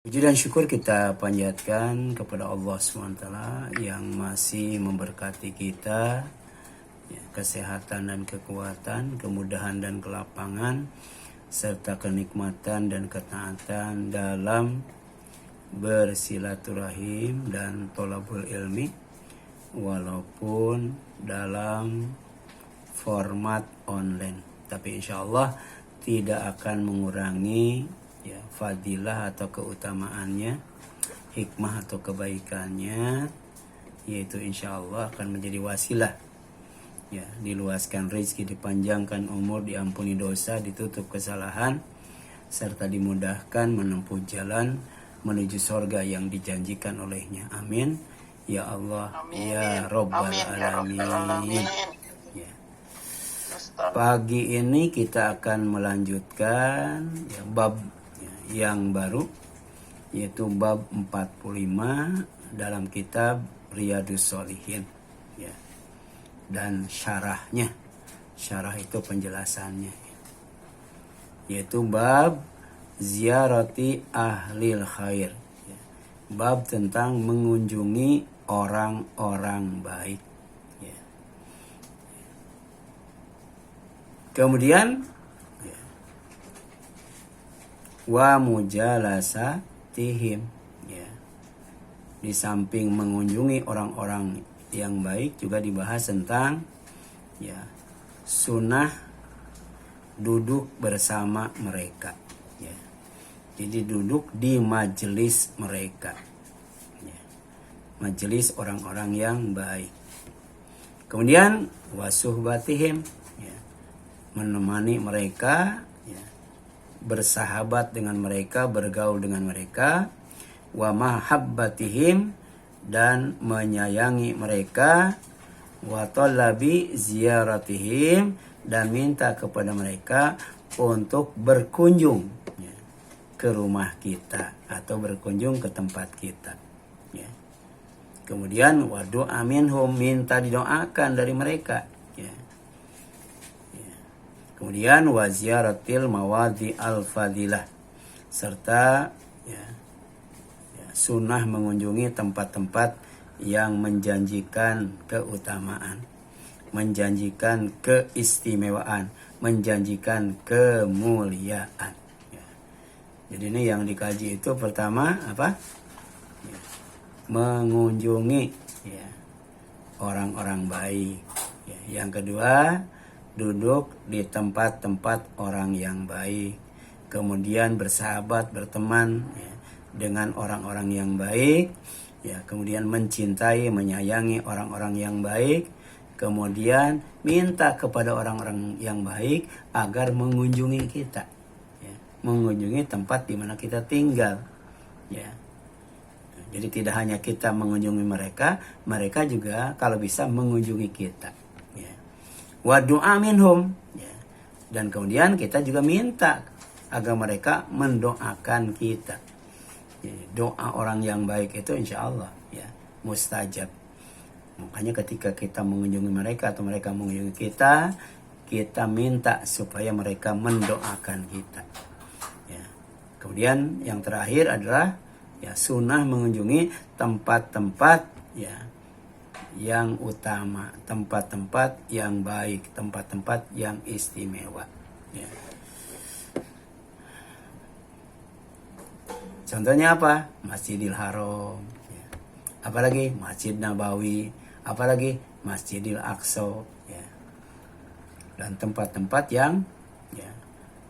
Puji dan syukur kita panjatkan kepada Allah SWT yang masih memberkati kita ya, kesehatan dan kekuatan, kemudahan dan kelapangan, serta kenikmatan dan ketaatan dalam bersilaturahim dan tholabul ilmi, walaupun dalam format online. Tapi insya Allah tidak akan mengurangi ya, fadilah atau keutamaannya, hikmah atau kebaikannya, yaitu insya Allah akan menjadi wasilah ya, diluaskan rezeki, dipanjangkan umur, diampuni dosa, ditutup kesalahan, serta dimudahkan menempuh jalan menuju sorga yang dijanjikan olehnya. Amin ya Allah. Amin. Ya Rabbal Alamin. Ya. Pagi ini kita akan melanjutkan ya, bab yang baru, yaitu bab 45 dalam kitab Riyadhus Shalihin ya. Dan syarahnya, syarah itu penjelasannya, yaitu bab ziarati ahlil khair ya. Bab tentang mengunjungi orang-orang baik ya. Kemudian wa mujalasatihim ya. Di samping mengunjungi orang-orang yang baik juga dibahas tentang ya sunnah duduk bersama mereka ya. Jadi duduk di majelis mereka ya. Majelis orang-orang yang baik. Kemudian wasuhbatihim ya. Menemani mereka, bersahabat dengan mereka, bergaul dengan mereka, wa mahabbatihim, dan menyayangi mereka, wa talabi ziyaratihim, dan minta kepada mereka untuk berkunjung ya, ke rumah kita atau berkunjung ke tempat kita ya. Kemudian wa du'a minhum, minta didoakan dari mereka ya. Kemudian waziyaratil mawadhi al-fadilah, serta sunnah mengunjungi tempat-tempat yang menjanjikan keutamaan, menjanjikan keistimewaan, menjanjikan kemuliaan ya. Jadi ini yang dikaji itu pertama apa? Ya, mengunjungi ya, orang-orang baik ya. Yang kedua, duduk di tempat-tempat orang yang baik, kemudian bersahabat, berteman ya, dengan orang-orang yang baik ya, kemudian mencintai, menyayangi orang-orang yang baik, kemudian minta kepada orang-orang yang baik agar mengunjungi kita ya, mengunjungi tempat di mana kita tinggal ya. Jadi tidak hanya kita mengunjungi mereka, mereka juga kalau bisa mengunjungi kita. Wa du'a minhum ya. Dan kemudian kita juga minta agar mereka mendoakan kita. Jadi, doa orang yang baik itu insya Allah ya mustajab. Makanya ketika kita mengunjungi mereka atau mereka mengunjungi kita, kita minta supaya mereka mendoakan kita ya. Kemudian yang terakhir adalah ya sunnah mengunjungi tempat-tempat ya yang utama, tempat-tempat yang baik, tempat-tempat yang istimewa ya. Contohnya apa? Masjidil Haram ya. Apalagi Masjid Nabawi, apalagi Masjidil Aqsa ya. Dan tempat-tempat yang ya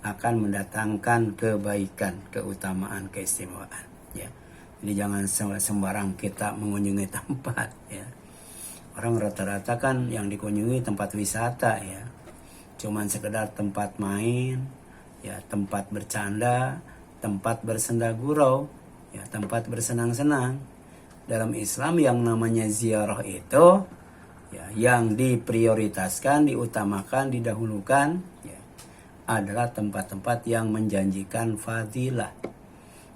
akan mendatangkan kebaikan, keutamaan, keistimewaan ya. Jadi jangan sembarang kita mengunjungi tempat ya. Orang rata-rata kan yang dikunjungi tempat wisata ya, cuman sekedar tempat main ya, tempat bercanda, tempat bersenda gurau ya, tempat bersenang-senang. Dalam Islam yang namanya ziarah itu ya, yang diprioritaskan, diutamakan, didahulukan ya, adalah tempat-tempat yang menjanjikan fadilah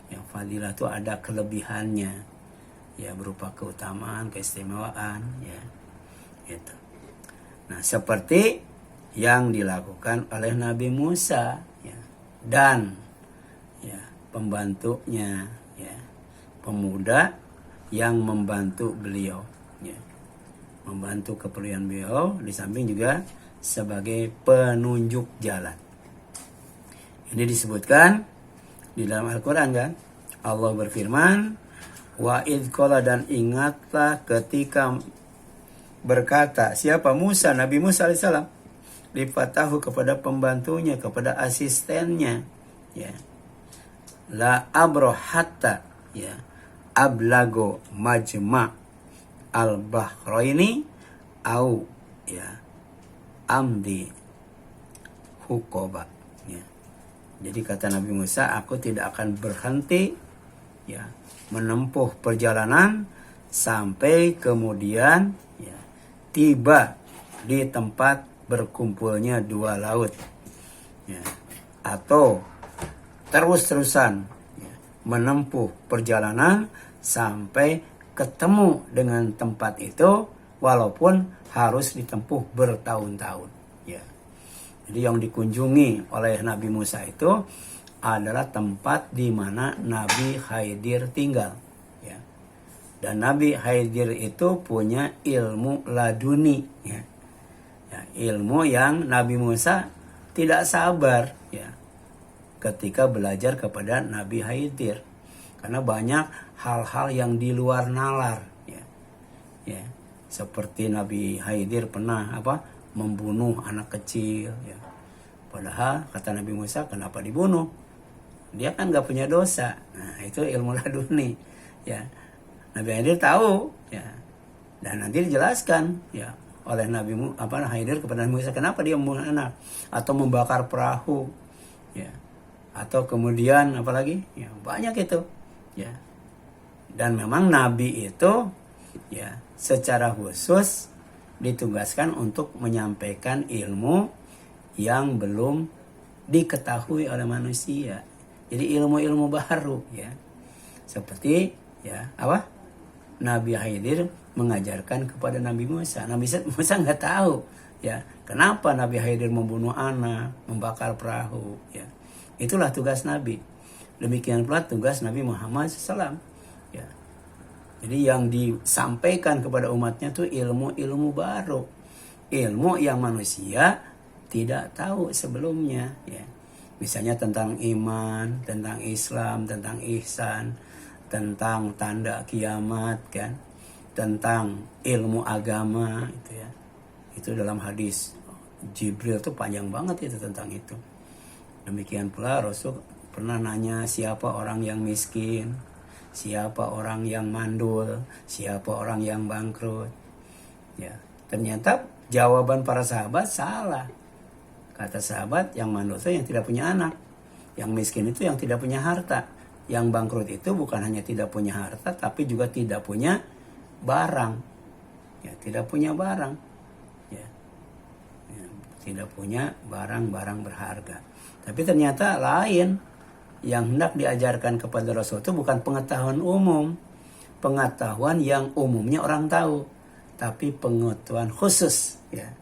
ya. Fadilah itu ada kelebihannya ya, berupa keutamaan, keistimewaan ya itu. Nah, seperti yang dilakukan oleh Nabi Musa ya, dan ya pembantunya ya, pemuda yang membantu beliau, ya. Membantu keperluan beliau, di samping juga sebagai penunjuk jalan. Ini disebutkan di dalam Al-Quran kan. Allah berfirman, wa idh qala, dan ingatlah ketika berkata siapa Musa, Nabi Musa alaihissalam, lifatahu, kepada pembantunya, kepada asistennya, ya, la abrohatta, ya, ablago majma al bahraini au, ya, amdi hukoba, ya. Jadi kata Nabi Musa, aku tidak akan berhenti, ya, menempuh perjalanan sampai kemudian, ya, tiba di tempat berkumpulnya dua laut, ya, atau terus-terusan, ya, menempuh perjalanan sampai ketemu dengan tempat itu, walaupun harus ditempuh bertahun-tahun, ya. Jadi yang dikunjungi oleh Nabi Musa itu adalah tempat di mana Nabi Khidir tinggal, ya. Dan Nabi Khidir itu punya ilmu laduni, ya. Ya, ilmu yang Nabi Musa tidak sabar, ya, ketika belajar kepada Nabi Khidir, karena banyak hal-hal yang di luar nalar, ya. Ya, seperti Nabi Khidir pernah membunuh anak kecil, ya. Padahal kata Nabi Musa, kenapa dibunuh? Dia kan gak punya dosa. Nah, itu ilmu laduni, ya. Nabi Khidir tahu, ya. Dan nanti dijelaskan, ya, oleh Nabi Khidir kepada Nabi Musa kenapa dia membunuh anak, atau membakar perahu, ya. Atau kemudian apalagi, ya, banyak itu, ya. Dan memang Nabi itu, ya, secara khusus ditugaskan untuk menyampaikan ilmu yang belum diketahui oleh manusia. Jadi ilmu-ilmu baru, ya. Seperti, ya, Nabi Khidir mengajarkan kepada Nabi Musa. Nabi Musa nggak tahu, ya, kenapa Nabi Khidir membunuh anak, membakar perahu, ya. Itulah tugas Nabi. Demikian pula tugas Nabi Muhammad SAW, ya. Jadi yang disampaikan kepada umatnya itu ilmu-ilmu baru. Ilmu yang manusia tidak tahu sebelumnya, ya. Misalnya tentang iman, tentang Islam, tentang ihsan, tentang tanda kiamat, kan. Tentang ilmu agama, itu, ya. Itu dalam hadis Jibril itu panjang banget itu tentang itu. Demikian pula Rasul pernah nanya siapa orang yang miskin, siapa orang yang mandul, siapa orang yang bangkrut, ya. Ternyata jawaban para sahabat salah. Kata sahabat, yang mandul itu yang tidak punya anak, yang miskin itu yang tidak punya harta, yang bangkrut itu bukan hanya tidak punya harta, tapi juga tidak punya barang, ya, tidak punya barang, ya. Ya, tidak punya barang-barang berharga. Tapi ternyata lain. Yang hendak diajarkan kepada Rasul itu bukan pengetahuan umum, pengetahuan yang umumnya orang tahu, tapi pengetahuan khusus, ya,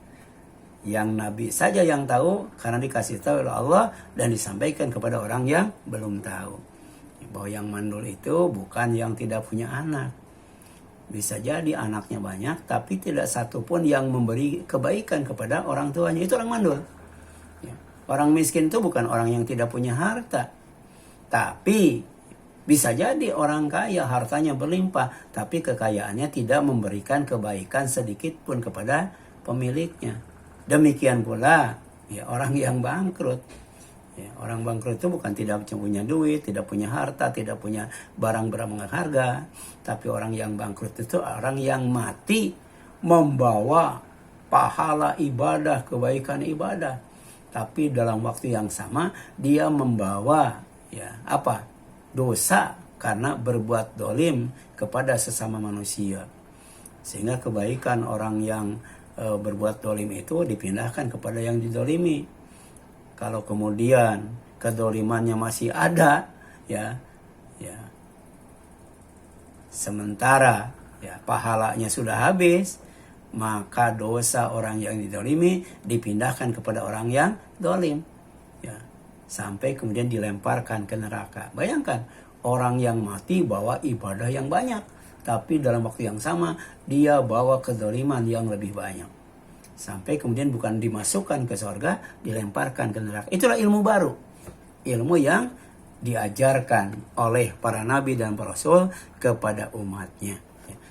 yang Nabi saja yang tahu karena dikasih tahu oleh Allah dan disampaikan kepada orang yang belum tahu. Bahwa yang mandul itu bukan yang tidak punya anak. Bisa jadi anaknya banyak tapi tidak satu pun yang memberi kebaikan kepada orang tuanya, itu orang mandul, ya. Orang miskin itu bukan orang yang tidak punya harta, tapi bisa jadi orang kaya, hartanya berlimpah, tapi kekayaannya tidak memberikan kebaikan sedikit pun kepada pemiliknya. Demikian pula, ya, orang yang bangkrut. Ya, orang bangkrut itu bukan tidak punya duit, tidak punya harta, tidak punya barang-barang berharga. Tapi orang yang bangkrut itu orang yang mati membawa pahala ibadah, kebaikan ibadah. Tapi dalam waktu yang sama dia membawa, ya, dosa karena berbuat dolim kepada sesama manusia. Sehingga kebaikan orang yang berbuat dolim itu dipindahkan kepada yang didolimi. Kalau kemudian kedolimannya masih ada, ya, sementara, ya, pahalanya sudah habis, maka dosa orang yang didolimi dipindahkan kepada orang yang dolim, ya, sampai kemudian dilemparkan ke neraka. Bayangkan, orang yang mati bawa ibadah yang banyak, tapi dalam waktu yang sama dia bawa kezaliman yang lebih banyak. Sampai kemudian bukan dimasukkan ke surga, dilemparkan ke neraka. Itulah ilmu baru. Ilmu yang diajarkan oleh para nabi dan para rasul kepada umatnya.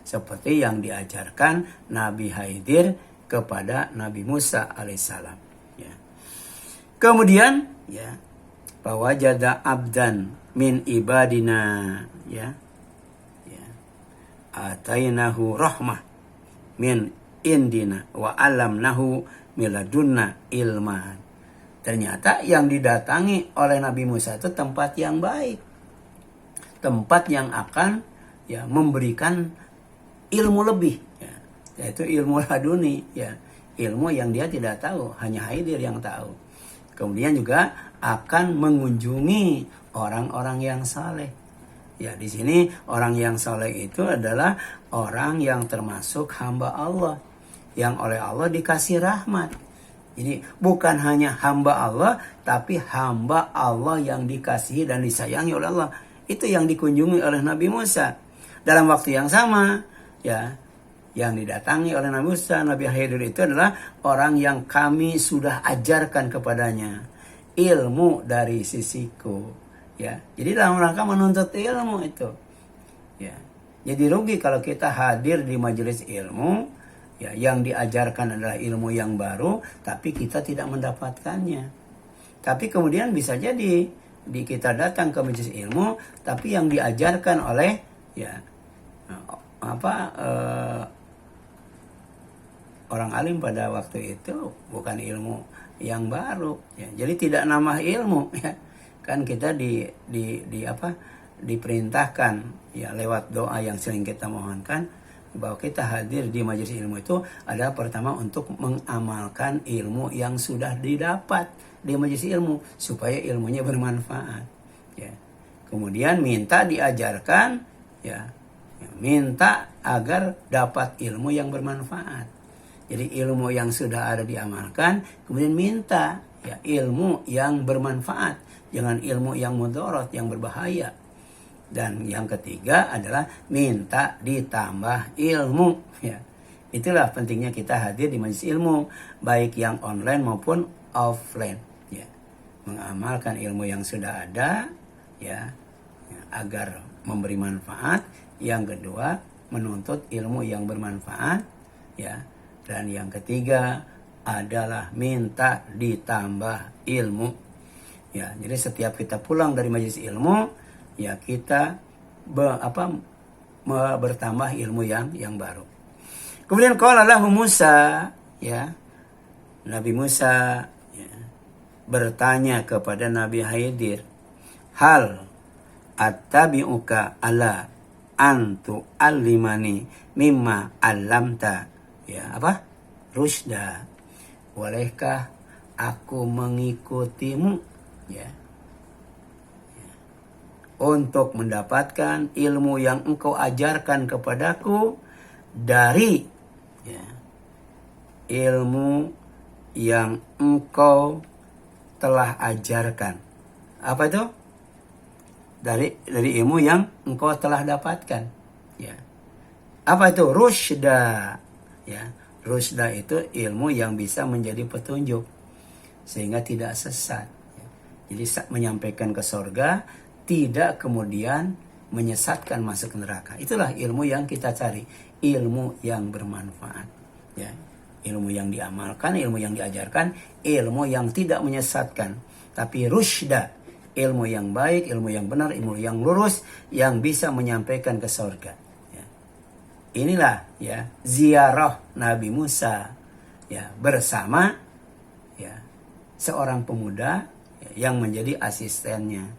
Seperti yang diajarkan Nabi Khidir kepada Nabi Musa alaihissalam. Ya. Kemudian, ya, fawajada abdan min ibadina, ya, atainahu rahmah min indina wa alamnahu miladunna ilman. Ternyata yang didatangi oleh Nabi Musa itu tempat yang baik, tempat yang akan, ya, memberikan ilmu lebih, ya, yaitu ilmu laduni, ya, ilmu yang dia tidak tahu, hanya Khidir yang tahu. Kemudian juga akan mengunjungi orang-orang yang saleh. Ya, di sini orang yang saleh itu adalah orang yang termasuk hamba Allah, yang oleh Allah dikasih rahmat. Jadi bukan hanya hamba Allah, tapi hamba Allah yang dikasihi dan disayangi oleh Allah. Itu yang dikunjungi oleh Nabi Musa. Dalam waktu yang sama, ya, yang didatangi oleh Nabi Musa, Nabi Khidir itu adalah orang yang kami sudah ajarkan kepadanya ilmu dari sisiku. Ya, jadi dalam rangka menuntut ilmu itu. Ya, jadi rugi kalau kita hadir di majelis ilmu, ya, yang diajarkan adalah ilmu yang baru, tapi kita tidak mendapatkannya. Tapi kemudian bisa jadi kita datang ke majelis ilmu, tapi yang diajarkan oleh, ya, orang alim pada waktu itu bukan ilmu yang baru. Ya, jadi tidak nambah ilmu. Ya. Kan kita diperintahkan, ya, lewat doa yang sering kita mohonkan, bahwa kita hadir di majelis ilmu itu adalah pertama untuk mengamalkan ilmu yang sudah didapat di majelis ilmu supaya ilmunya bermanfaat. Ya. Kemudian minta diajarkan, ya, minta agar dapat ilmu yang bermanfaat. Jadi ilmu yang sudah ada diamalkan, kemudian minta, ya, ilmu yang bermanfaat. Jangan ilmu yang mudarat, yang berbahaya. Dan yang ketiga adalah minta ditambah ilmu. Ya. Itulah pentingnya kita hadir di majelis ilmu, baik yang online maupun offline. Ya. Mengamalkan ilmu yang sudah ada, ya, agar memberi manfaat. Yang kedua, menuntut ilmu yang bermanfaat. Ya. Dan yang ketiga adalah minta ditambah ilmu. Ya, jadi setiap kita pulang dari majelis ilmu, ya, kita bertambah ilmu yang baru. Kemudian qala lahu Musa, ya, Nabi Musa, ya, bertanya kepada Nabi Khidir, hal attabi'uka ala antu alimani mimma alamta, ya, rusda, bolehkah aku mengikutimu, ya, untuk mendapatkan ilmu yang engkau ajarkan kepadaku dari, ya, ilmu yang engkau telah ajarkan. Apa itu? Dari ilmu yang engkau telah dapatkan. Ya. Apa itu? Rusda. Ya. Rusda itu ilmu yang bisa menjadi petunjuk sehingga tidak sesat. Jadi menyampaikan ke surga, tidak kemudian menyesatkan masuk neraka. Itulah ilmu yang kita cari, ilmu yang bermanfaat. Ya, ilmu yang diamalkan, ilmu yang diajarkan, ilmu yang tidak menyesatkan, tapi rusda, ilmu yang baik, ilmu yang benar, ilmu yang lurus, yang bisa menyampaikan ke surga. Ya. Inilah, ya, ziarah Nabi Musa, ya, bersama, ya, seorang pemuda yang menjadi asistennya.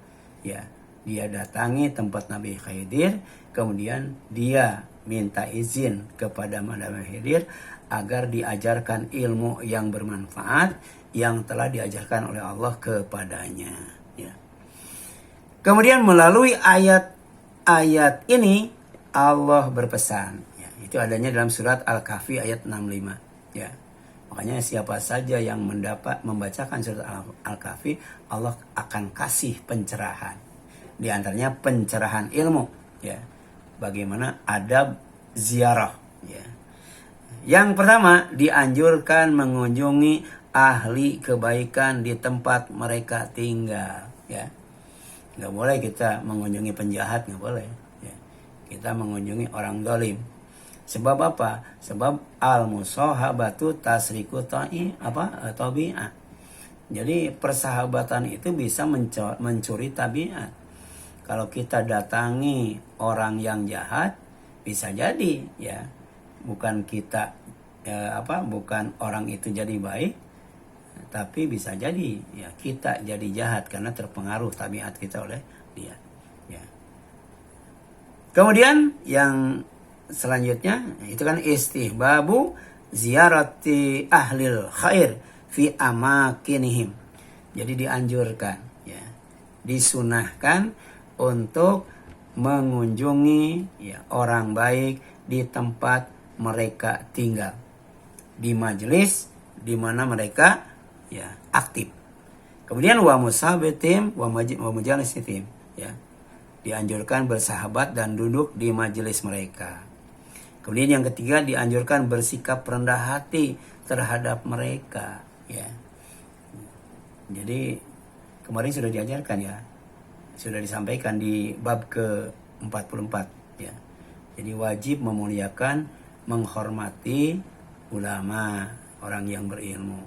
Ya, dia datangi tempat Nabi Khidir, kemudian dia minta izin kepada Nabi Khidir agar diajarkan ilmu yang bermanfaat yang telah diajarkan oleh Allah kepadanya. Ya. Kemudian melalui ayat ini Allah berpesan. Ya, itu adanya dalam surat Al-Kahfi ayat 65. Ya. Makanya siapa saja yang membacakan surat Al-Kahfi, Allah akan kasih pencerahan. Di antaranya pencerahan ilmu, ya. Bagaimana adab ziarah, ya. Yang pertama, dianjurkan mengunjungi ahli kebaikan di tempat mereka tinggal, ya. Nggak boleh kita mengunjungi penjahat, nggak boleh, ya. Kita mengunjungi orang zalim. Sebab apa? Sebab al-musahabatu tasriku tabi'ah. Jadi persahabatan itu bisa mencuri tabiat. Kalau kita datangi orang yang jahat, bisa jadi, ya, bukan kita bukan orang itu jadi baik, tapi bisa jadi, ya, kita jadi jahat karena terpengaruh tabiat kita oleh dia, ya. Kemudian yang selanjutnya itu kan istihbabu ziyarati ahlil khair fi amakinihim. Jadi dianjurkan, ya, disunahkan untuk mengunjungi, ya, orang baik di tempat mereka tinggal, di majelis di mana mereka, ya, aktif. Kemudian wa musahabatim wa mujalisitim, ya, dianjurkan bersahabat dan duduk di majelis mereka. Kemudian yang ketiga, dianjurkan bersikap rendah hati terhadap mereka, ya. Jadi kemarin sudah diajarkan, ya, sudah disampaikan di bab ke-44, ya. Jadi wajib memuliakan, menghormati ulama, orang yang berilmu.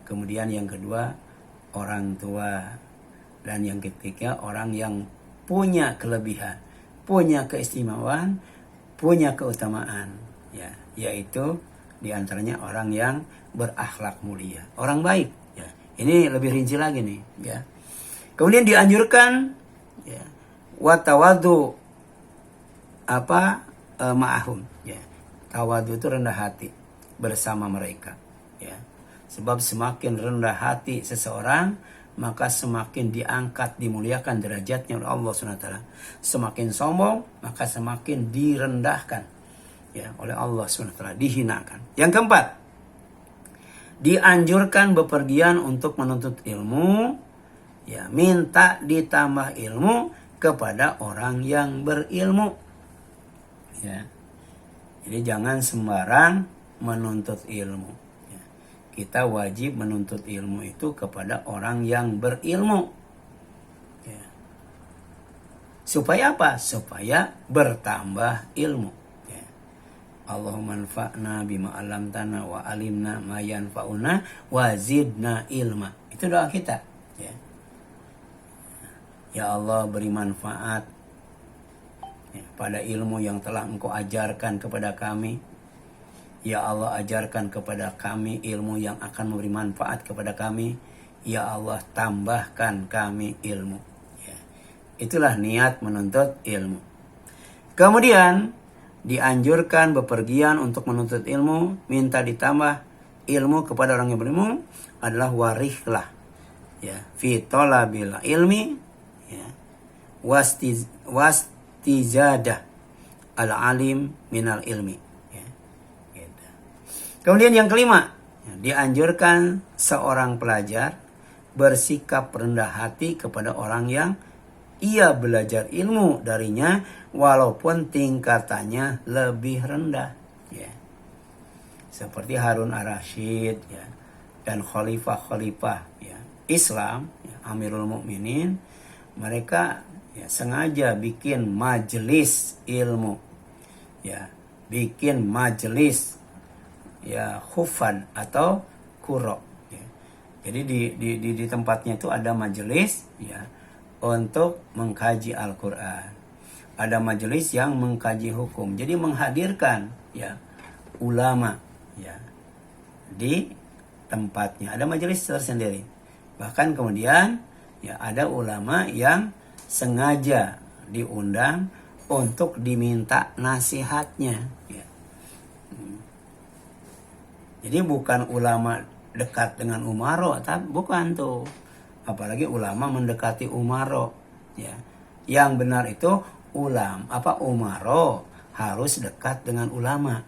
Kemudian yang kedua, orang tua. Dan yang ketiga, orang yang punya kelebihan, punya keistimewaan, punya keutamaan, ya, yaitu diantaranya orang yang berakhlak mulia, orang baik, ya. Ini lebih rinci lagi nih, ya. Kemudian dianjurkan, ya, watawadu ma'ahum, ya. Tawadu itu rendah hati bersama mereka, ya. Sebab semakin rendah hati seseorang, maka semakin diangkat, dimuliakan derajatnya oleh Allah SWT. Semakin sombong, maka semakin direndahkan, ya, oleh Allah SWT, dihinakan. Yang keempat, dianjurkan bepergian untuk menuntut ilmu, ya, minta ditambah ilmu kepada orang yang berilmu, ya. Jadi jangan sembarang menuntut ilmu. Kita wajib menuntut ilmu itu kepada orang yang berilmu, ya. Supaya apa? Supaya bertambah ilmu, ya. Allahumma anfa'na bima 'allamtana wa alimna ma yanfa'una wa zidna ilma. Itu doa kita, ya. Ya Allah, beri manfaat, ya, pada ilmu yang telah Engkau ajarkan kepada kami. Ya Allah, ajarkan kepada kami ilmu yang akan memberi manfaat kepada kami. Ya Allah, tambahkan kami ilmu, ya. Itulah niat menuntut ilmu. Kemudian dianjurkan bepergian untuk menuntut ilmu, minta ditambah ilmu kepada orang yang berilmu adalah warihlah, ya, fi talabil ilmi, ya, wastizadah al alim minal ilmi. Kemudian yang kelima, dianjurkan seorang pelajar bersikap rendah hati kepada orang yang ia belajar ilmu darinya, walaupun tingkatannya lebih rendah, ya. Seperti Harun ar-Rasyid, ya, dan khalifah-khalifah, ya, Islam, ya, Amirul Mukminin, mereka, ya, sengaja bikin majelis ilmu, ya, bikin majelis, ya, khufan atau kuro, ya. Jadi di tempatnya itu ada majelis, ya, untuk mengkaji Al-Quran, ada majelis yang mengkaji hukum. Jadi menghadirkan, ya, ulama, ya, di tempatnya, ada majelis tersendiri. Bahkan kemudian, ya, ada ulama yang sengaja diundang untuk diminta nasihatnya, ya. Jadi bukan ulama dekat dengan umaro, tapi bukan tuh. Apalagi ulama mendekati umaro, ya. Yang benar itu umaro harus dekat dengan ulama.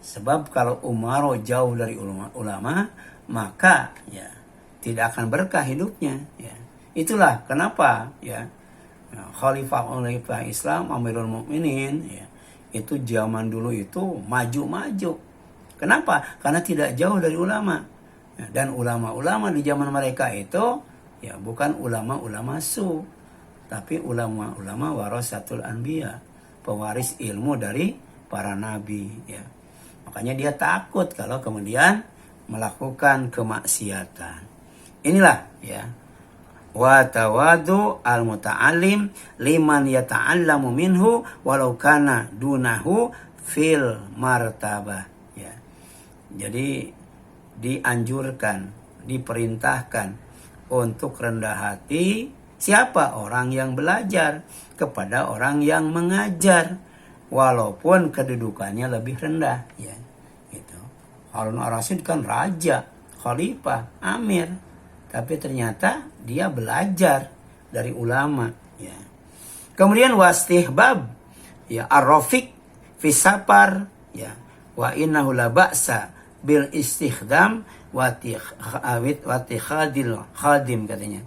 Sebab kalau umaro jauh dari ulama, maka, ya, tidak akan berkah hidupnya, ya. Itulah kenapa, ya, Nah, Khalifah Islam Amirul Mukminin ya, itu zaman dulu itu maju-maju. Kenapa? Karena tidak jauh dari ulama. Ya, dan ulama-ulama di zaman mereka itu ya bukan ulama-ulama su, tapi ulama-ulama warasatul anbiya, pewaris ilmu dari para nabi ya. Makanya dia takut kalau kemudian melakukan kemaksiatan. Inilah ya. Wa tawadu al muta'allim liman yata'allamu minhu walau kana dunahu fil martabah ya. Jadi dianjurkan, diperintahkan untuk rendah hati siapa orang yang belajar kepada orang yang mengajar walaupun kedudukannya lebih rendah ya. Gitu. Harun ar-Rasyid kan raja, khalifah, amir, tapi ternyata dia belajar dari ulama ya. Kemudian wastihbab ya ar-rafiq fi safar ya wa innahu la ba'sa bil istikhdam wa tikhadil khadim katanya.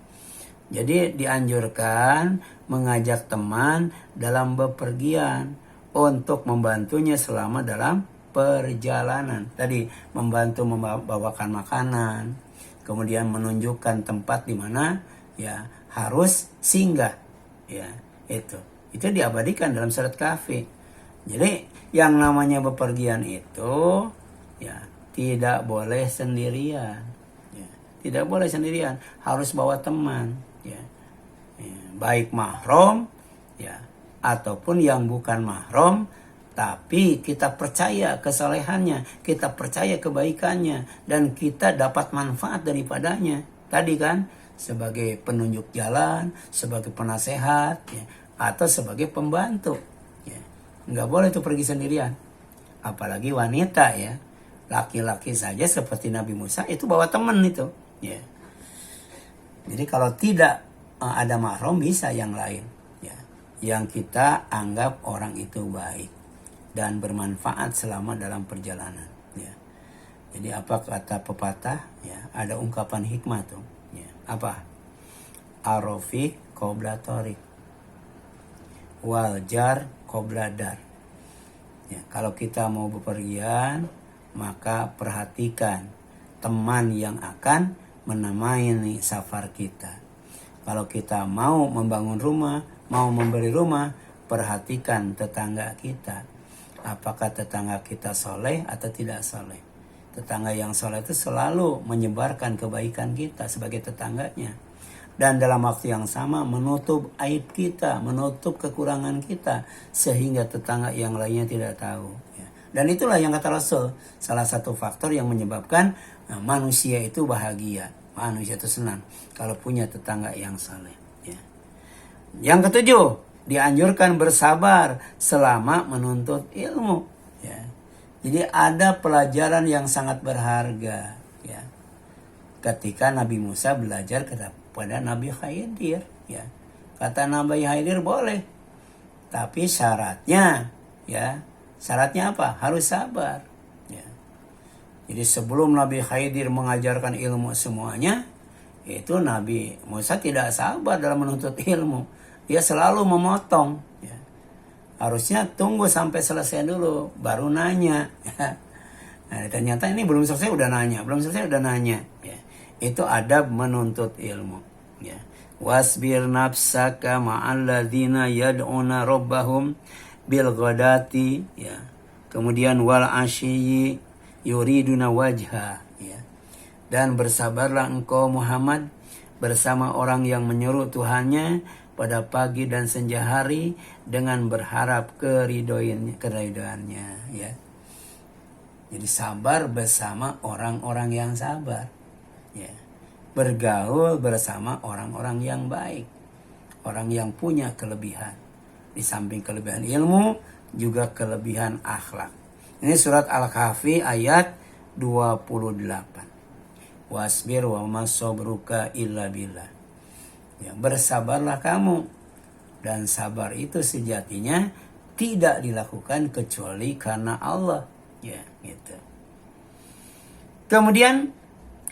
Jadi dianjurkan mengajak teman dalam bepergian untuk membantunya selama dalam perjalanan. Tadi membantu membawakan makanan, kemudian menunjukkan tempat di mana ya harus singgah ya. Itu diabadikan dalam surat Kahfi. Jadi yang namanya bepergian itu ya tidak boleh sendirian ya. Tidak boleh sendirian, harus bawa teman ya. Baik mahram ya ataupun yang bukan mahram, tapi kita percaya kesalehannya, kita percaya kebaikannya, dan kita dapat manfaat daripadanya. Tadi kan, sebagai penunjuk jalan, sebagai penasehat, ya, atau sebagai pembantu. Ya. Nggak boleh itu pergi sendirian. Apalagi wanita ya. Laki-laki saja seperti Nabi Musa itu bawa teman itu. Ya. Jadi kalau tidak ada mahram bisa yang lain. Ya. Yang kita anggap orang itu baik dan bermanfaat selama dalam perjalanan ya. Jadi apa kata pepatah ya, ada ungkapan hikmah tuh ya. Apa? Arafiq qabla tariq wal jar qabla dar ya. Kalau kita mau bepergian maka perhatikan teman yang akan menemani safar kita. Kalau kita mau membangun rumah, mau memberi rumah, perhatikan tetangga kita. Apakah tetangga kita soleh atau tidak soleh? Tetangga yang soleh itu selalu menyebarkan kebaikan kita sebagai tetangganya. Dan dalam waktu yang sama menutup aib kita, menutup kekurangan kita. Sehingga tetangga yang lainnya tidak tahu. Dan itulah yang kata Rasul. Salah satu faktor yang menyebabkan manusia itu bahagia. Manusia itu senang kalau punya tetangga yang soleh. Yang ketujuh, dianjurkan bersabar selama menuntut ilmu. Ya. Jadi ada pelajaran yang sangat berharga. Ya. Ketika Nabi Musa belajar kepada Nabi Khidir. Ya. Kata Nabi Khidir boleh. Tapi syaratnya, ya, syaratnya apa? Harus sabar. Ya. Jadi sebelum Nabi Khidir mengajarkan ilmu semuanya, itu Nabi Musa tidak sabar dalam menuntut ilmu. Dia selalu memotong. Ya. Harusnya tunggu sampai selesai dulu, baru nanya. Nah, ternyata ini belum selesai udah nanya, belum selesai udah nanya. Ya. Itu adab menuntut ilmu. Ya. Wasbir nafsaka ma'alladzina yad'una rabbahum bil ghadati. Ya. Kemudian wal asyiyi yuriduna wajha. Ya. Dan bersabarlah engkau Muhammad bersama orang yang menyeru Tuhannya pada pagi dan senja hari dengan berharap keridoannya ya. Jadi sabar bersama orang-orang yang sabar ya. Bergaul bersama orang-orang yang baik, orang yang punya kelebihan. Di samping kelebihan ilmu juga kelebihan akhlak. Ini surat Al-Kahfi ayat 28. Wasbir wa ma sabruka illa billah. Ya, bersabarlah kamu, dan sabar itu sejatinya tidak dilakukan kecuali karena Allah. Ya, gitu. Kemudian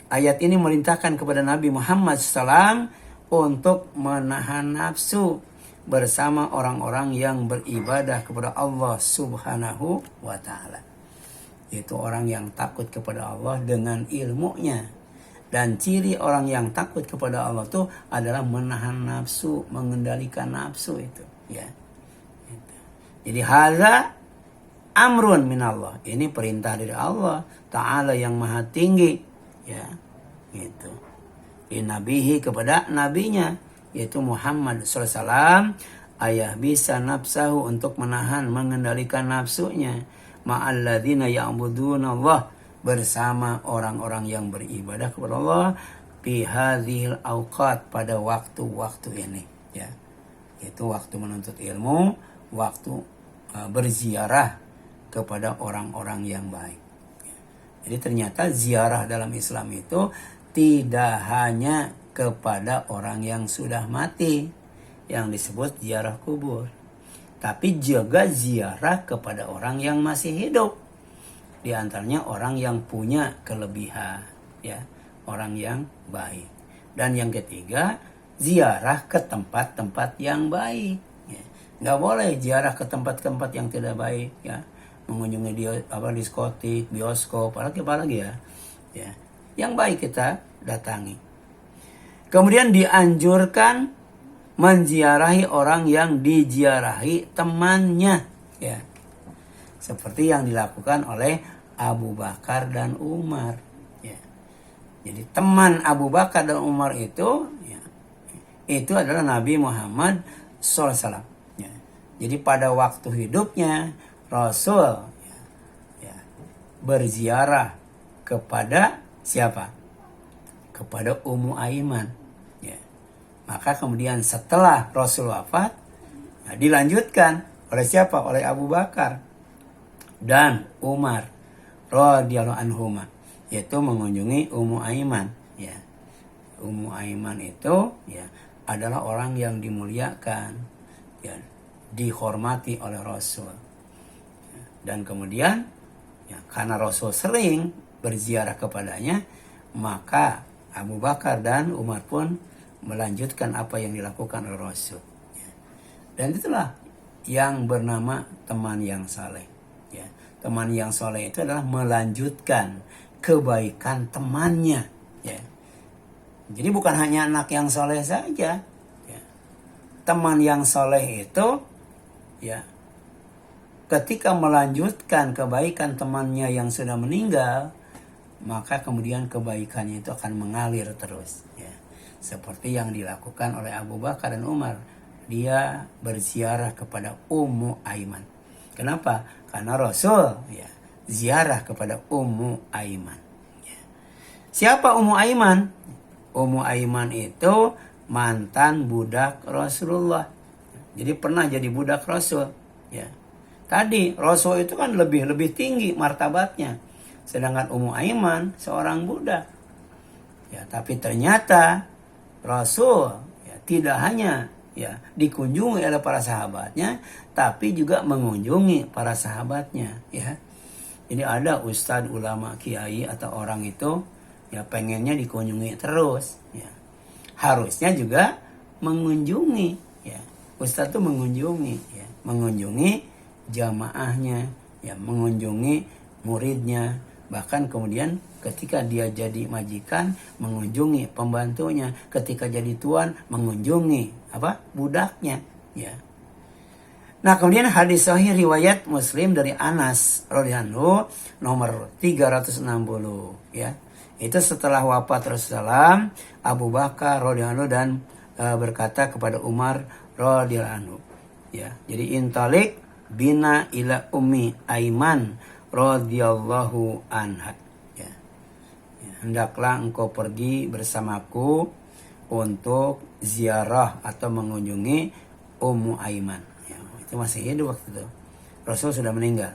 ayat ini merintahkan kepada Nabi Muhammad SAW untuk menahan nafsu, bersama orang-orang yang beribadah kepada Allah Subhanahu wa Ta'ala. Itu orang yang takut kepada Allah dengan ilmunya. Dan ciri orang yang takut kepada Allah itu adalah menahan nafsu, mengendalikan nafsu itu. Ya. Jadi hadza amrun minallah. Ini perintah dari Allah Ta'ala yang maha tinggi. Ya. Gitu. Nabihi kepada nabinya, yaitu Muhammad SAW, ayah bisa nafsahu untuk menahan, mengendalikan nafsunya, ma'alladzina ya'buduna Allah, bersama orang-orang yang beribadah kepada Allah, fi hadhil awqat, pada waktu-waktu ini, ya. Itu waktu menuntut ilmu, waktu berziarah kepada orang-orang yang baik. Jadi ternyata ziarah dalam Islam itu tidak hanya kepada orang yang sudah mati, yang disebut ziarah kubur, tapi juga ziarah kepada orang yang masih hidup. Di antaranya orang yang punya kelebihan, ya, orang yang baik. Dan yang ketiga, ziarah ke tempat-tempat yang baik. Ya. Nggak boleh ziarah ke tempat-tempat yang tidak baik, ya, mengunjungi diskotik, bioskop, apalagi ya. Ya. Yang baik kita datangi. Kemudian dianjurkan menziarahi orang yang diziarahi temannya, ya. Seperti yang dilakukan oleh Abu Bakar dan Umar, ya. Jadi teman Abu Bakar dan Umar itu, ya, itu adalah Nabi Muhammad SAW. Ya. Jadi pada waktu hidupnya Rasul, ya, berziarah kepada siapa? Kepada Ummu Aiman. Ya. Maka kemudian setelah Rasul wafat, ya, dilanjutkan oleh siapa? Oleh Abu Bakar dan Umar radhiyallahu anhuma, yaitu mengunjungi Ummu Aiman. Ya. Ummu Aiman itu, ya, adalah orang yang dimuliakan, ya, dihormati oleh Rasul. Ya. Dan kemudian, ya, karena Rasul sering berziarah kepadanya, maka Abu Bakar dan Umar pun melanjutkan apa yang dilakukan oleh Rasul. Ya. Dan itulah yang bernama teman yang saleh. Ya. Teman yang saleh itu adalah melanjutkan kebaikan temannya. Ya. Jadi bukan hanya anak yang saleh saja. Ya. Teman yang saleh itu, ya, ketika melanjutkan kebaikan temannya yang sudah meninggal, maka kemudian kebaikannya itu akan mengalir terus, ya. Seperti yang dilakukan oleh Abu Bakar dan Umar. Dia berziarah kepada Ummu Aiman. Kenapa? Karena Rasul, ya, ziarah kepada Ummu Aiman. Ya. Siapa Ummu Aiman? Ummu Aiman itu mantan budak Rasulullah. Jadi pernah jadi budak Rasul, ya. Tadi Rasul itu kan lebih tinggi martabatnya. Sedangkan Ummu Aiman seorang budak. Ya, tapi ternyata Rasul, ya, tidak hanya, ya, dikunjungi oleh para sahabatnya, tapi juga mengunjungi para sahabatnya, ya. Jadi ada ustadz, ulama, kiai atau orang itu, ya, pengennya dikunjungi terus, ya. Harusnya juga mengunjungi, ya. Ustadz itu mengunjungi, ya, mengunjungi jamaahnya, ya, mengunjungi muridnya. Bahkan kemudian ketika dia jadi majikan, mengunjungi pembantunya. Ketika jadi tuan, mengunjungi budaknya, ya. Nah, kemudian hadis sahih riwayat Muslim dari Anas radhiyallahu nomor 360, ya. Itu setelah wafat Rasulullah, Abu Bakar radhiyallahu dan berkata kepada Umar radhiyallahu anhu, ya. Jadi intalik bina ila ummi Aiman radhiyallahu anha, ya. Hendaklah engkau pergi bersamaku untuk ziarah atau mengunjungi Ummu Aiman, ya. Itu masih hidup waktu itu. Rasul sudah meninggal.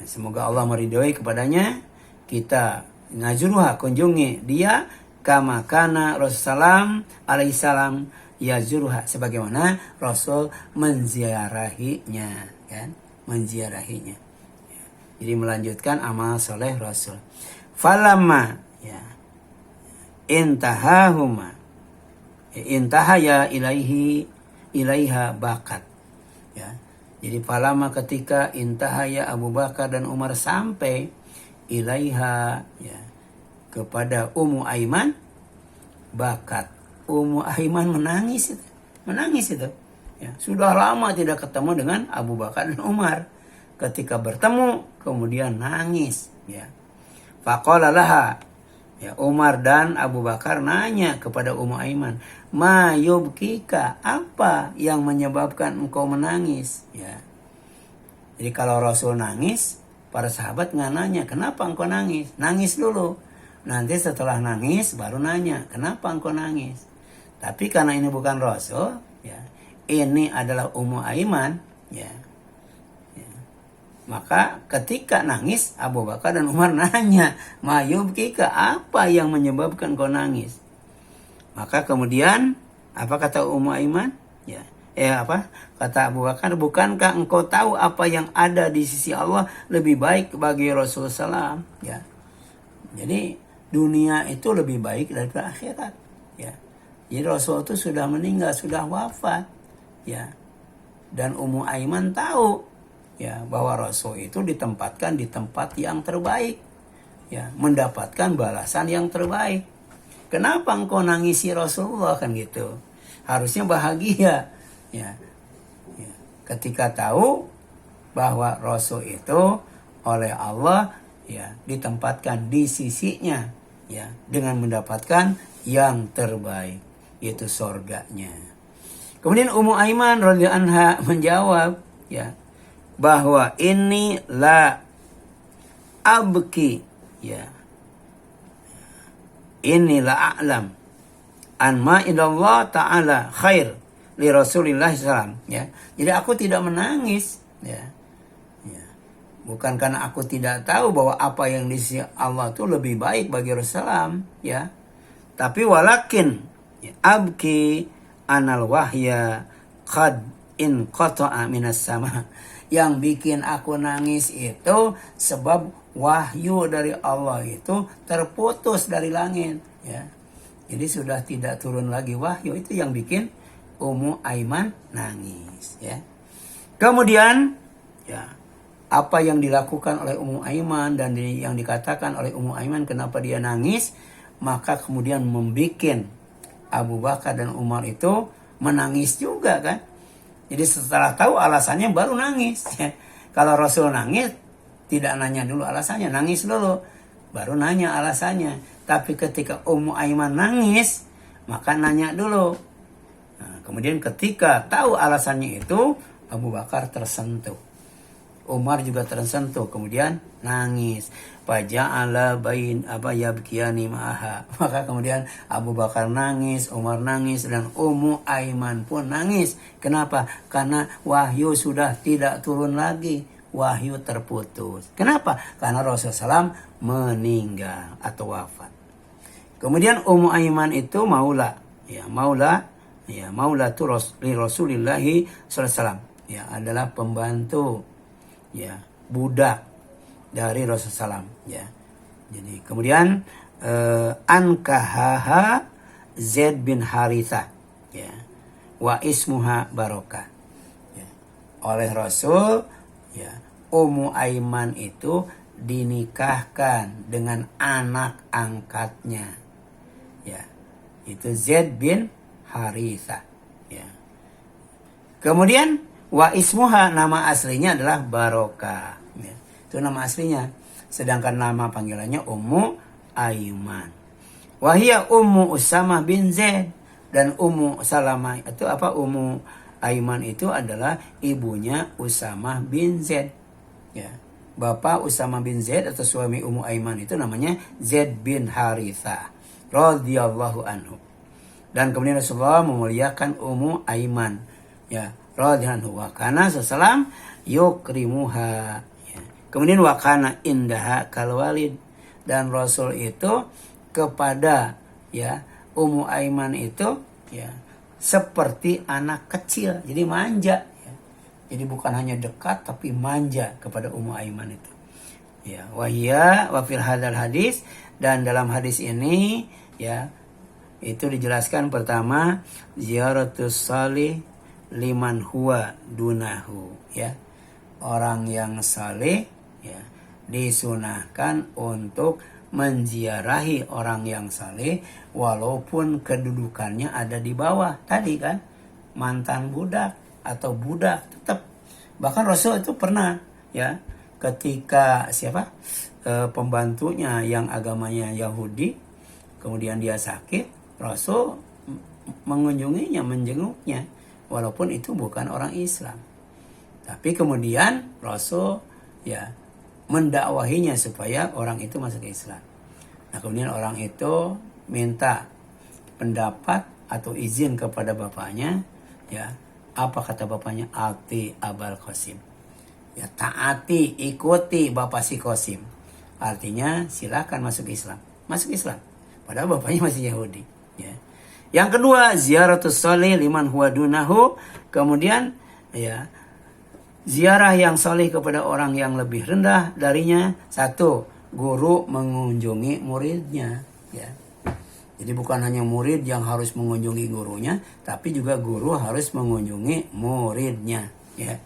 Semoga Allah meridhoi kepadanya. Kita najuruha, kunjungi dia, kama kana Rasulullah alaihissalam yazuruha, sebagaimana Rasul menziarahinya, kan? Menziarahinya. Jadi melanjutkan amal soleh Rasul. Falamma, ya, intahahuma, intahaya ilaihi ilaiha bakat. Ya. Jadi palama ketika intahaya Abu Bakar dan Umar sampai ilaiha, ya, kepada Ummu Aiman, bakat. Ummu Aiman menangis itu. Ya, sudah lama tidak ketemu dengan Abu Bakar dan Umar. Ketika bertemu kemudian nangis, ya. Faqala laha, ya, Umar dan Abu Bakar nanya kepada Ummu Aiman, ma yubkika, apa yang menyebabkan engkau menangis? Ya. Jadi kalau Rasul nangis, para sahabat nggak nanya, kenapa engkau nangis? Nangis dulu. Nanti setelah nangis baru nanya, kenapa engkau nangis? Tapi karena ini bukan Rasul, ya, ini adalah Ummu Aiman, ya. Maka ketika nangis, Abu Bakar dan Umar nanya, ma yubkika, apa yang menyebabkan kau nangis? Maka kemudian apa kata Ummu Aiman? Ya, kata Abu Bakar, bukankah engkau tahu apa yang ada di sisi Allah lebih baik bagi Rasulullah SAW? Ya. Jadi dunia itu lebih baik daripada akhirat. Ya. Jadi Rasul itu sudah meninggal, sudah wafat. Ya. Dan Ummu Aiman tahu, ya, bahwa Rasul itu ditempatkan di tempat yang terbaik, ya, mendapatkan balasan yang terbaik. Kenapa engkau nangisi Rasulullah, kan gitu? Harusnya bahagia, ya. Ketika tahu bahwa Rasul itu oleh Allah, ya, ditempatkan di sisinya, ya, dengan mendapatkan yang terbaik, yaitu surganya. Kemudian Ummu Aiman radhiyallahu anha menjawab, ya, bahwa ini la abki, ya, ini la a'lam an ma idallah ta'ala khair li Rasulillah SAW, ya. Jadi aku tidak menangis, ya. Ya. Bukan karena aku tidak tahu bahwa apa yang di sisi Allah itu lebih baik bagi Rasulullah, ya. Tapi walakin, ya, abki anal wahya qad in qata'a minas sama. Yang bikin aku nangis itu sebab wahyu dari Allah itu terputus dari langit, ya. Jadi sudah tidak turun lagi wahyu, itu yang bikin Ummu Aiman nangis, ya. Kemudian, ya, apa yang dilakukan oleh Ummu Aiman dan yang dikatakan oleh Ummu Aiman kenapa dia nangis, maka kemudian membikin Abu Bakar dan Umar itu menangis juga, kan. Jadi setelah tahu alasannya baru nangis, ya. Kalau Rasul nangis tidak nanya dulu alasannya, nangis dulu baru nanya alasannya. Tapi ketika Ummu Aiman nangis, maka nanya dulu. Nah, kemudian ketika tahu alasannya itu, Abu Bakar tersentuh, Umar juga tersentuh, kemudian nangis. Faja'ala bain yabkiyani ma'aha. Maka kemudian Abu Bakar nangis, Umar nangis, dan Ummu Aiman pun nangis. Kenapa? Karena wahyu sudah tidak turun lagi, wahyu terputus. Kenapa? Karena Rasulullah SAW meninggal atau wafat. Kemudian Ummu Aiman itu maula, ya, maula tu Rasulillahi SAW, ya, adalah pembantu, ya, budak dari Rasulullah SAW, ya. Jadi kemudian ankahaha Zaid bin Harithah, ya, wa ismuha Barokah, ya. Oleh Rasul, ya, Ummu Aiman itu dinikahkan dengan anak angkatnya, ya, itu Zaid bin Harithah, ya. Kemudian wa ismuha, nama aslinya adalah Barokah, ya. Itu nama aslinya. Sedangkan nama panggilannya Ummu Aiman. Wahia Ummu Usamah bin Zaid, dan Ummu Salamah itu Ummu Aiman itu adalah ibunya Usamah bin Zaid, ya. Bapak Usamah bin Zaid atau suami Ummu Aiman itu namanya Zaid bin Harithah radhiyallahu anhu. Dan kemudian Rasulullah memuliakan Ummu Aiman, ya, radhiyallahu anhu, karena sesalam yukrimuha, ya. Kemudian wakana indaha kalwalid, dan Rasul itu kepada, ya, Ummu Aiman itu, ya, seperti anak kecil, jadi manja, ya. Jadi bukan hanya dekat tapi manja kepada Ummu Aiman itu, ya. Wahia wa fil hadzal hadis, dan dalam hadis ini, ya, itu dijelaskan pertama ziaratus salih liman huwa dunahu, ya. Orang yang saleh, ya, disunahkan untuk menziarahi orang yang saleh walaupun kedudukannya ada di bawah tadi kan, mantan budak atau budak tetap. Bahkan Rasul itu pernah, ya, ketika pembantunya yang agamanya Yahudi, kemudian dia sakit, Rasul mengunjunginya, menjenguknya, walaupun itu bukan orang Islam. Tapi kemudian Rasul, ya, mendakwahinya supaya orang itu masuk Islam. Nah, kemudian orang itu minta pendapat atau izin kepada bapaknya, ya. Apa kata bapaknya? Ati Abal Qasim. Ya, taati, ikuti bapak si Qasim. Artinya silakan masuk Islam. Masuk Islam. Padahal bapaknya masih Yahudi. Ya. Yang kedua, ziaratus salih liman huwa dunahu. Kemudian, ya, ziarah yang salih kepada orang yang lebih rendah darinya. Satu, guru mengunjungi muridnya. Ya. Jadi bukan hanya murid yang harus mengunjungi gurunya, tapi juga guru harus mengunjungi muridnya. Ya.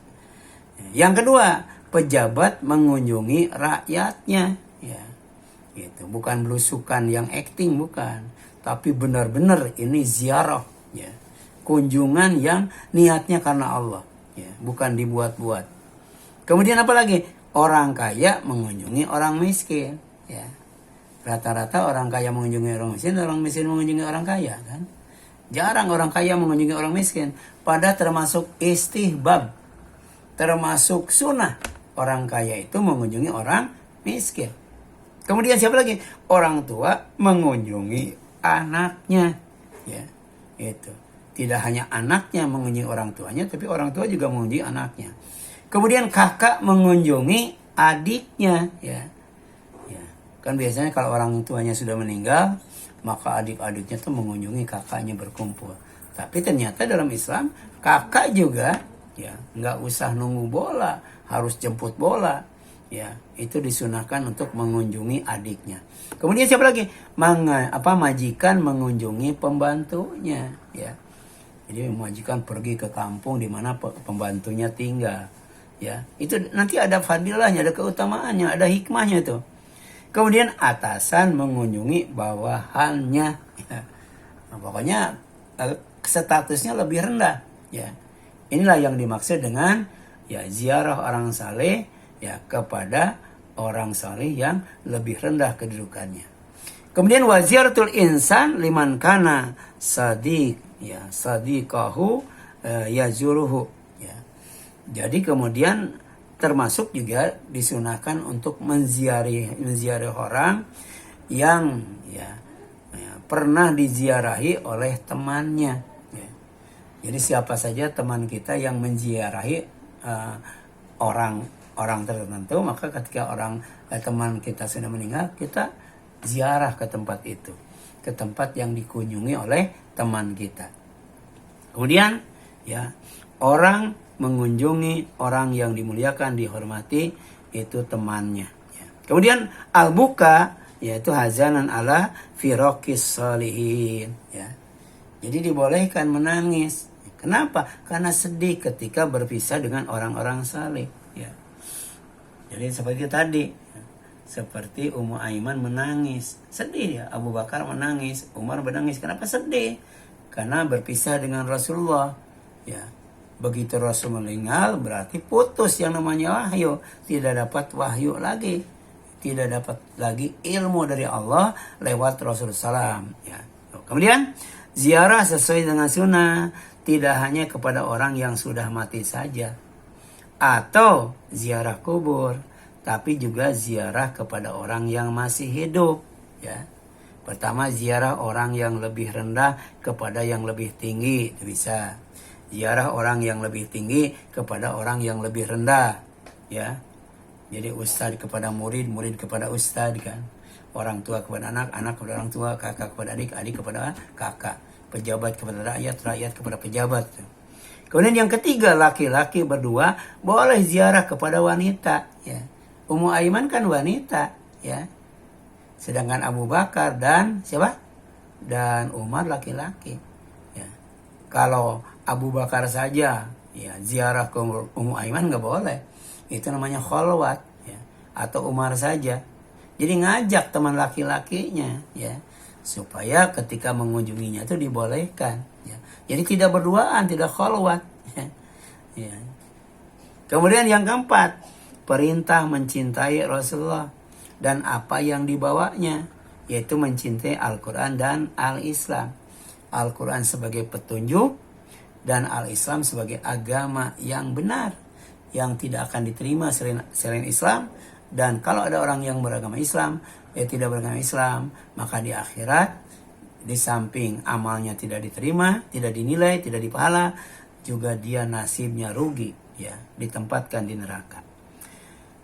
Yang kedua, pejabat mengunjungi rakyatnya, ya. Gitu. Bukan belusukan yang acting, bukan, tapi benar-benar ini ziarah, ya. Kunjungan yang niatnya karena Allah, ya, bukan dibuat-buat. Kemudian apa lagi? Orang kaya mengunjungi orang miskin, ya. Rata-rata orang kaya mengunjungi orang miskin mengunjungi orang kaya, kan? Jarang orang kaya mengunjungi orang miskin. Pada termasuk istihbab, termasuk sunnah orang kaya itu mengunjungi orang miskin. Kemudian siapa lagi? Orang tua mengunjungi anaknya, ya. Itu tidak hanya anaknya mengunjungi orang tuanya, tapi orang tua juga mengunjungi anaknya. Kemudian kakak mengunjungi adiknya, ya. Ya. Kan biasanya kalau orang tuanya sudah meninggal, maka adik-adiknya tuh mengunjungi kakaknya, berkumpul. Tapi ternyata dalam Islam kakak juga, ya, nggak usah nunggu bola, harus jemput bola, ya. Itu disunahkan untuk mengunjungi adiknya. Kemudian siapa lagi? Majikan mengunjungi pembantunya, ya. Jadi majikan pergi ke kampung di mana pembantunya tinggal, ya. Itu nanti ada fadilahnya, ada keutamaannya, ada hikmahnya tuh. Kemudian atasan mengunjungi bawahannya, ya. Nah, pokoknya statusnya lebih rendah, ya. Inilah yang dimaksud dengan, ya, ziarah orang saleh, ya, kepada orang saleh yang lebih rendah kedudukannya. Kemudian waziaratul insan liman kana sadiq, ya, sadiqahu yazuruhu, ya. Jadi kemudian termasuk juga disunahkan untuk menziarahi orang yang, ya, pernah diziarahi oleh temannya. Jadi siapa saja teman kita yang menziarahi orang tertentu, maka ketika teman kita sudah meninggal, kita ziarah ke tempat itu, ke tempat yang dikunjungi oleh teman kita. Kemudian, ya, orang mengunjungi orang yang dimuliakan, dihormati, itu temannya. Ya. Kemudian al-buka, yaitu hazanan ala firaqis salihin, ya. Jadi dibolehkan menangis. Kenapa? Karena sedih ketika berpisah dengan orang-orang saleh, ya. Jadi seperti tadi, ya. Seperti Ummu Aiman menangis, sedih, ya. Abu Bakar menangis, Umar menangis. Kenapa sedih? Karena berpisah dengan Rasulullah, ya. Begitu Rasul meninggal berarti putus yang namanya wahyu, tidak dapat wahyu lagi, tidak dapat lagi ilmu dari Allah lewat Rasulullah SAW, ya. Kemudian ziarah sesuai dengan sunnah, tidak hanya kepada orang yang sudah mati saja, atau ziarah kubur, tapi juga ziarah kepada orang yang masih hidup, ya. Pertama, ziarah orang yang lebih rendah kepada yang lebih tinggi, itu bisa. Ziarah orang yang lebih tinggi kepada orang yang lebih rendah, ya. Jadi ustadz kepada murid, murid kepada ustadz, kan. Orang tua kepada anak, anak kepada orang tua, kakak kepada adik, adik kepada kakak. Pejabat kepada rakyat, rakyat kepada pejabat. Kemudian yang ketiga, laki-laki berdua boleh ziarah kepada wanita, ya. Ummu Aiman kan wanita, ya. Sedangkan Abu Bakar dan siapa? Dan Umar laki-laki, ya. Kalau Abu Bakar saja, ya ziarah ke Ummu Aiman nggak boleh. Itu namanya kholwat, ya. Atau Umar saja. Jadi ngajak teman laki-lakinya, ya, supaya ketika mengunjunginya itu dibolehkan. Ya. Jadi tidak berduaan, tidak kholwat. Ya. Ya. Kemudian yang keempat, perintah mencintai Rasulullah dan apa yang dibawanya, yaitu mencintai Al-Quran dan Al-Islam. Al-Quran sebagai petunjuk dan Al-Islam sebagai agama yang benar, yang tidak akan diterima selain Islam. Dan kalau ada orang yang beragama Islam, tidak beragama Islam, maka di akhirat, di samping amalnya tidak diterima, tidak dinilai, tidak dipahala, juga dia nasibnya rugi, ya, ditempatkan di neraka.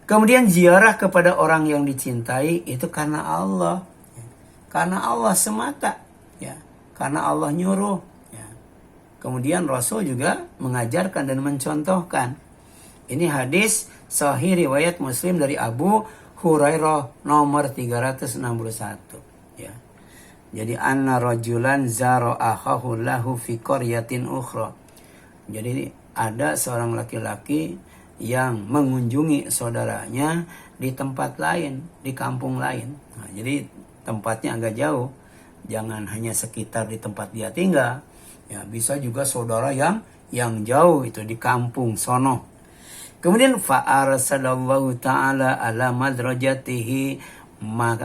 Kemudian ziarah kepada orang yang dicintai itu karena Allah, ya. Karena Allah semata, ya, karena Allah nyuruh, ya. Kemudian Rasul juga mengajarkan dan mencontohkan. Ini hadis sahih riwayat Muslim dari Abu Hurairah nomor 361, ya. Jadi anna rajulan zara akhahu lahu fi qaryatin ukhra. Jadi ada seorang laki-laki yang mengunjungi saudaranya di tempat lain, di kampung lain. Nah, jadi tempatnya agak jauh. Jangan hanya sekitar di tempat dia tinggal. Ya, bisa juga saudara yang jauh itu di kampung sono. Kemudian fa'arsadallahu ta'ala ala madrajatihi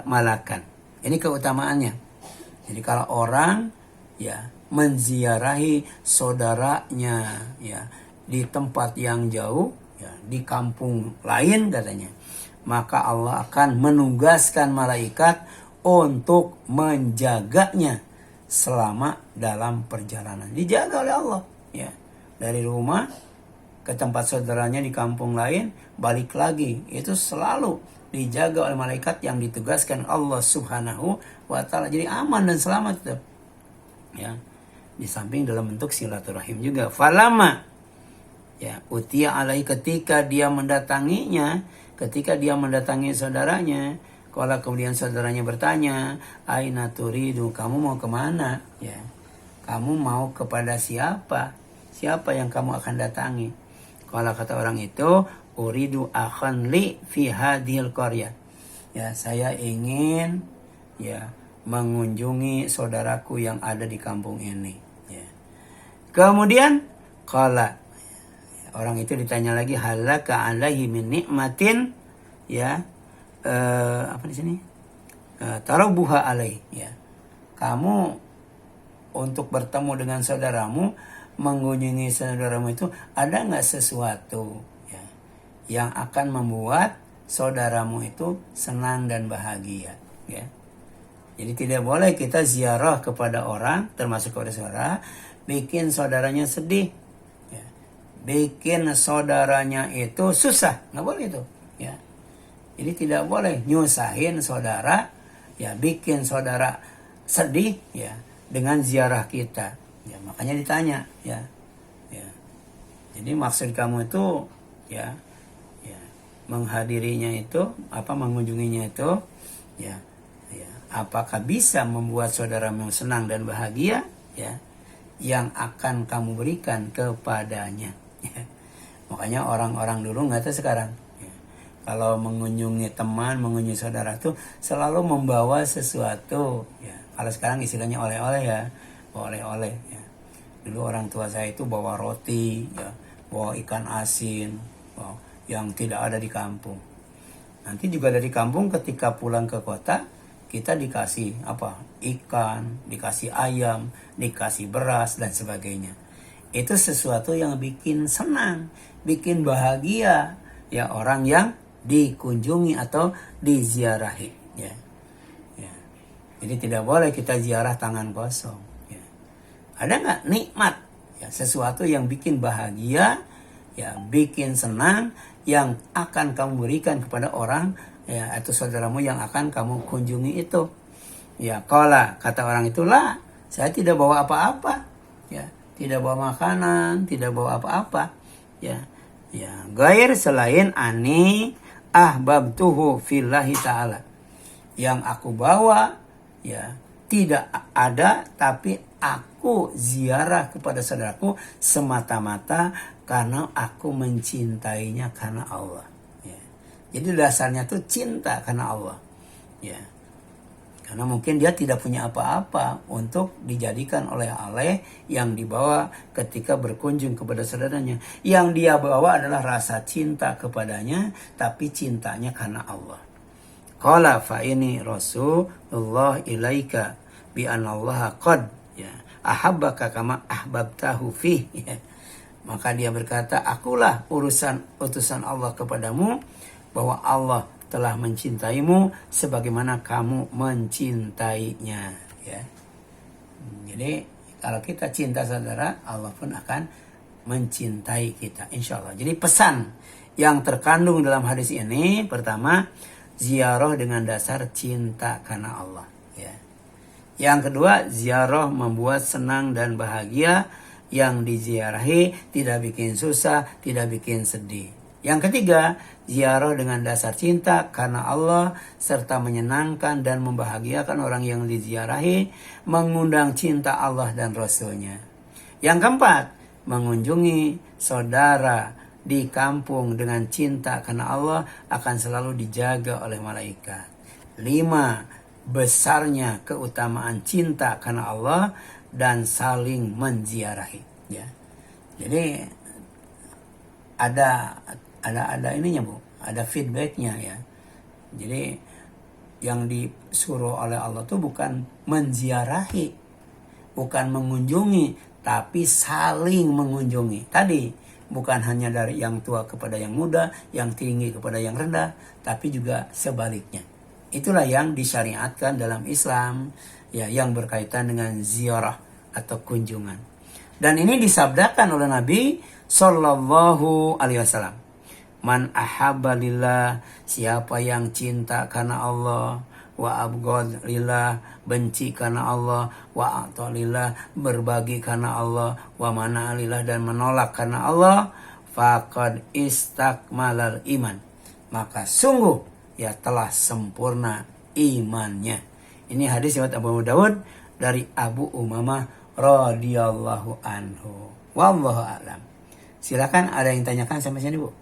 malakan. Ini keutamaannya. Jadi kalau orang, ya, menziarahi saudaranya, ya, di tempat yang jauh, ya, di kampung lain katanya, maka Allah akan menugaskan malaikat untuk menjaganya selama dalam perjalanan. Dijaga oleh Allah, ya, dari rumah ke tempat saudaranya di kampung lain, balik lagi, itu selalu dijaga oleh malaikat yang ditugaskan Allah Subhanahu wa Ta'ala. Jadi aman dan selamat itu, ya. Di samping dalam bentuk silaturahim juga. Falama, ya, utia alai, ketika dia mendatanginya, ketika dia mendatangi saudaranya, kalau kemudian saudaranya bertanya, aina turidu, kamu mau kemana, ya, kamu mau kepada siapa, siapa yang kamu akan datangi? Kalau kata orang itu, uridu akhan li fi hadhil qaryah, ya, saya ingin, ya, mengunjungi saudaraku yang ada di kampung ini, ya. Kemudian qala, orang itu ditanya lagi, halaka alaihi min nikmatin, ya, apa di sini? Tarabuha alaih, ya. Kamu untuk bertemu dengan saudaramu, mengunjungi saudaramu itu, ada nggak sesuatu, ya, yang akan membuat saudaramu itu senang dan bahagia, ya. Jadi tidak boleh kita ziarah kepada orang, termasuk kepada saudara, bikin saudaranya sedih, ya, bikin saudaranya itu susah, nggak boleh itu, ya. Jadi tidak boleh nyusahin saudara, ya, bikin saudara sedih, ya, dengan ziarah kita, ya. Makanya ditanya, ya, ya. Jadi maksud kamu itu, ya, ya, menghadirinya itu, apa, mengunjunginya itu, ya, ya, apakah bisa membuat saudaramu senang dan bahagia, ya, yang akan kamu berikan kepadanya, ya. Makanya orang-orang dulu nggak tahu sekarang. Kalau mengunjungi teman, mengunjungi saudara tuh selalu membawa sesuatu, ya. Kalau sekarang istilahnya oleh-oleh, ya, oleh-oleh, ya. Dulu orang tua saya itu bawa roti, ya, bawa ikan asin, bawa yang tidak ada di kampung. Nanti juga dari kampung ketika pulang ke kota, kita dikasih apa? Ikan, dikasih ayam, dikasih beras dan sebagainya. Itu sesuatu yang bikin senang, bikin bahagia, ya, orang yang dikunjungi atau diziarahi, ya. Ya. Jadi tidak boleh kita ziarah tangan kosong, ya. Ada nggak nikmat, ya, sesuatu yang bikin bahagia, ya, bikin senang, yang akan kamu berikan kepada orang, ya, atau saudaramu yang akan kamu kunjungi itu, ya. Qala, kata orang itulah, saya tidak bawa apa-apa, ya, tidak bawa makanan, tidak bawa apa-apa, ya, ya, gair selain ani ahbabtuhu fillahi ta'ala, yang aku bawa, ya, tidak ada, tapi aku ziarah kepada saudaraku semata-mata karena aku mencintainya karena Allah. Ya. Jadi dasarnya tuh cinta karena Allah. Ya. Karena mungkin dia tidak punya apa-apa untuk dijadikan oleh yang dibawa ketika berkunjung kepada saudaranya. Yang dia bawa adalah rasa cinta kepadanya, tapi cintanya karena Allah. Qala fa ini Rasulullah ilaika bi anallaha qad ya ahabbaka kama ahbabtahu fi. Ya. Maka dia berkata, akulah utusan Allah kepadamu, bahwa Allah telah mencintaimu sebagaimana kamu mencintainya. Ya. Jadi kalau kita cinta saudara, Allah pun akan mencintai kita, insya Allah. Jadi pesan yang terkandung dalam hadis ini, pertama, ziarah dengan dasar cinta karena Allah. Ya. Yang kedua, ziarah membuat senang dan bahagia. Yang diziarahi tidak bikin susah, tidak bikin sedih. Yang ketiga, ziarah dengan dasar cinta karena Allah serta menyenangkan dan membahagiakan orang yang diziarahi, mengundang cinta Allah dan Rasul-Nya. Yang keempat, mengunjungi saudara di kampung dengan cinta karena Allah akan selalu dijaga oleh malaikat. 5, besarnya keutamaan cinta karena Allah dan saling menziarahi. Ya. Jadi ada ininya Bu, ada feedbacknya ya. Jadi yang disuruh oleh Allah itu bukan menziarahi, bukan mengunjungi, tapi saling mengunjungi. Tadi bukan hanya dari yang tua kepada yang muda, yang tinggi kepada yang rendah, tapi juga sebaliknya. Itulah yang disyariatkan dalam Islam, ya, yang berkaitan dengan ziarah atau kunjungan. Dan ini disabdakan oleh Nabi Sallallahu Alaihi Wasallam. Man ahabba lillah, siapa yang cinta karena Allah, wa abghad lillah, benci karena Allah, wa a'ta lillah, berbagi karena Allah, wa mana lillah, dan menolak karena Allah, faqad istakmalal iman, maka sungguh ya telah sempurna imannya. Ini hadis riwayat Abu Dawud dari Abu Umamah radhiyallahu anhu. Wallahu a'lam. Silakan, ada yang tanyakan sampai sini Bu?